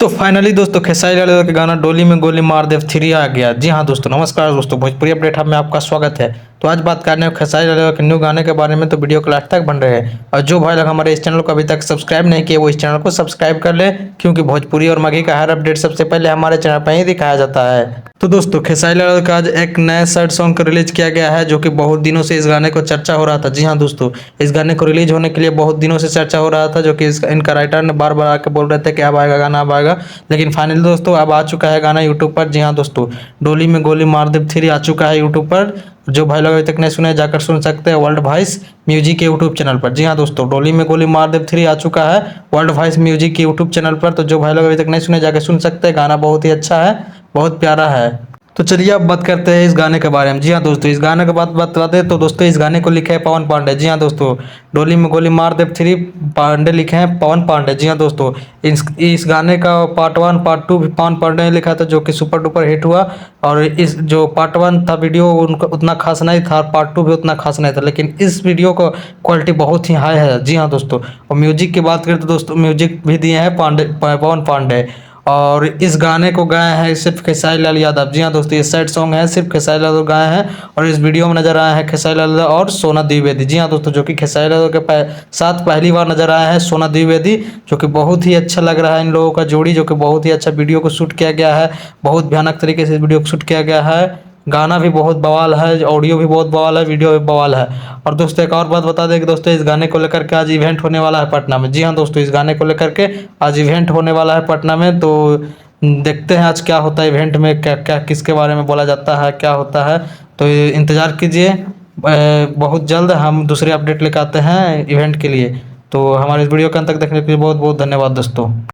तो फाइनली दोस्तों खेसारी लाल के गाना डोली में गोली मार दे 3 आ गया। जी हाँ दोस्तों, नमस्कार दोस्तों, भोजपुरी अपडेट हब में आपका स्वागत है। तो आज बात करने हैं खेसारी लाल के न्यू गाने के बारे में, तो वीडियो को लास्ट तक बन रहे हैं। और जो भाई लोग हमारे इस चैनल को अभी तक सब्सक्राइब नहीं किए वो इस चैनल को सब्सक्राइब कर ले, क्योंकि भोजपुरी और मगही का हर अपडेट सबसे पहले हमारे चैनल पर ही दिखाया जाता है। तो दोस्तों खेसारी लाल का आज एक नया सैड सॉन्ग को रिलीज किया गया है, जो कि बहुत दिनों से इस गाने को चर्चा हो रहा था। जी हाँ दोस्तों, इस गाने को रिलीज होने के लिए बहुत दिनों से चर्चा हो रहा था, जो कि इनका राइटर ने बार बार आके बोल रहे थे कि अब आएगा गाना, अब आएगा। लेकिन फाइनली दोस्तों अब आ चुका है गाना यूट्यूब पर। जी हाँ दोस्तों, डोली में गोली मार दे 3 आ चुका है यूट्यूब पर। जो भाई लोग अभी तक नहीं सुने जाकर सुन सकते हैं वर्ल्ड वॉइस म्यूजिक के यूट्यूब चैनल पर। जी हाँ दोस्तों, डोली में गोली मार दे 3 आ चुका है वर्ल्ड वॉइस म्यूजिक के यूट्यूब चैनल पर। तो जो भाई लोग अभी तक नहीं सुने जाकर सुन सकते हैं, गाना बहुत ही अच्छा है, बहुत प्यारा है। तो चलिए अब बात करते हैं इस गाने के बारे में। जी हाँ दोस्तों, इस गाने के बात बताते हैं तो दोस्तों इस गाने को लिखे हैं पवन पांडे। जी हाँ दोस्तों, डोली में गोली मार दे 3 पांडे लिखे हैं पवन पांडे। जी हाँ दोस्तों, इस गाने का पार्ट 1 पार्ट 2 भी पवन पांडे ने लिखा था, जो कि सुपर डुपर हिट हुआ। और इस जो पार्ट 1 था वीडियो उनका उतना खास नहीं था, पार्ट 2 भी उतना खास नहीं था, लेकिन इस वीडियो का क्वालिटी बहुत ही हाई है। जी हाँ दोस्तों, और म्यूजिक की बात करें तो दोस्तों म्यूजिक भी दिए हैं पवन पांडे। और इस गाने को गाए हैं सिर्फ खेसारी लाल यादव। जी हाँ दोस्तों, ये सैड सॉन्ग है, सिर्फ खेसारी लाल गाए हैं। और इस वीडियो में नजर आए हैं खेसारी लाल और सोना द्विवेदी। जी हाँ दोस्तों, जो कि खेसारी लाल के साथ पहली बार नजर आया है सोना द्विवेदी, जो कि बहुत ही अच्छा लग रहा है इन लोगों का जोड़ी, जो कि बहुत ही अच्छा वीडियो को शूट किया गया है। बहुत भयानक तरीके से इस वीडियो को शूट किया गया है। गाना भी बहुत बवाल है, ऑडियो भी बहुत बवाल है, वीडियो भी बवाल है। और दोस्तों एक और बात बता दें कि दोस्तों इस गाने को लेकर के आज इवेंट होने वाला है पटना में। जी हाँ दोस्तों, इस गाने को लेकर के आज इवेंट होने वाला है पटना में। तो देखते हैं आज क्या होता है इवेंट में, क्या क्या किसके बारे में बोला जाता है, क्या होता है। तो इंतज़ार कीजिए, बहुत जल्द हम दूसरे अपडेट लेकर आते हैं इवेंट के लिए। तो हमारे इस वीडियो के अंत तक देखने के लिए बहुत बहुत धन्यवाद दोस्तों।